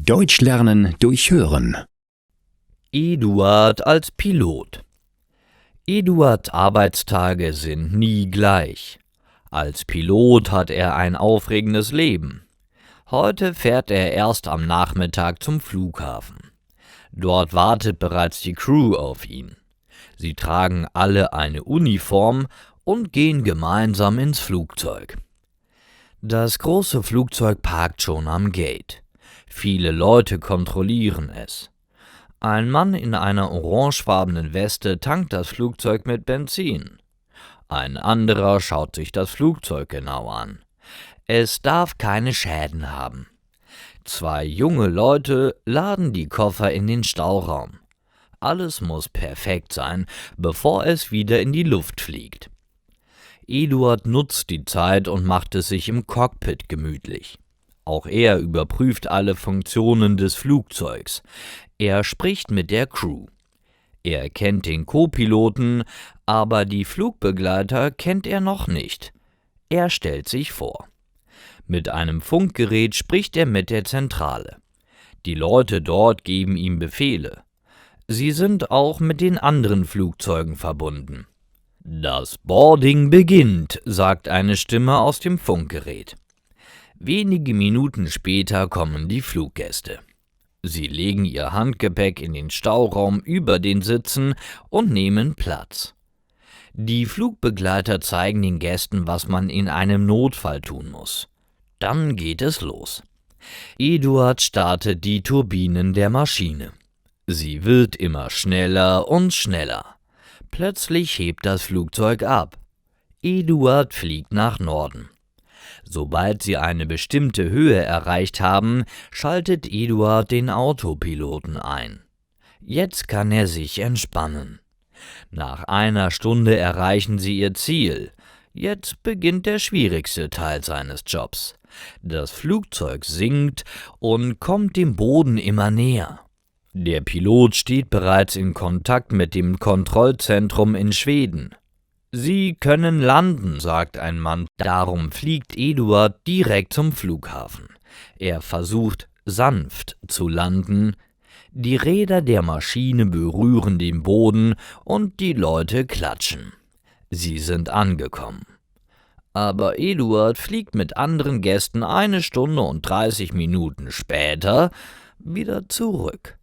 Deutsch lernen durch Hören. Eduard als Pilot. Eduards Arbeitstage sind nie gleich. Als Pilot hat er ein aufregendes Leben. Heute fährt er erst am Nachmittag zum Flughafen. Dort wartet bereits die Crew auf ihn. Sie tragen alle eine Uniform und gehen gemeinsam ins Flugzeug. Das große Flugzeug parkt schon am Gate. Viele Leute kontrollieren es. Ein Mann in einer orangefarbenen Weste tankt das Flugzeug mit Benzin. Ein anderer schaut sich das Flugzeug genau an. Es darf keine Schäden haben. 2 junge Leute laden die Koffer in den Stauraum. Alles muss perfekt sein, bevor es wieder in die Luft fliegt. Eduard nutzt die Zeit und macht es sich im Cockpit gemütlich. Auch er überprüft alle Funktionen des Flugzeugs. Er spricht mit der Crew. Er kennt den Co-Piloten, aber die Flugbegleiter kennt er noch nicht. Er stellt sich vor. Mit einem Funkgerät spricht er mit der Zentrale. Die Leute dort geben ihm Befehle. Sie sind auch mit den anderen Flugzeugen verbunden. Das Boarding beginnt, sagt eine Stimme aus dem Funkgerät. Wenige Minuten später kommen die Fluggäste. Sie legen ihr Handgepäck in den Stauraum über den Sitzen und nehmen Platz. Die Flugbegleiter zeigen den Gästen, was man in einem Notfall tun muss. Dann geht es los. Eduard startet die Turbinen der Maschine. Sie wird immer schneller und schneller. Plötzlich hebt das Flugzeug ab. Eduard fliegt nach Norden. Sobald sie eine bestimmte Höhe erreicht haben, schaltet Eduard den Autopiloten ein. Jetzt kann er sich entspannen. Nach einer Stunde erreichen sie ihr Ziel. Jetzt beginnt der schwierigste Teil seines Jobs. Das Flugzeug sinkt und kommt dem Boden immer näher. Der Pilot steht bereits in Kontakt mit dem Kontrollzentrum in Schweden. »Sie können landen«, sagt ein Mann. Darum fliegt Eduard direkt zum Flughafen. Er versucht, sanft zu landen. Die Räder der Maschine berühren den Boden und die Leute klatschen. Sie sind angekommen. Aber Eduard fliegt mit anderen Gästen 1 Stunde und 30 Minuten später wieder zurück.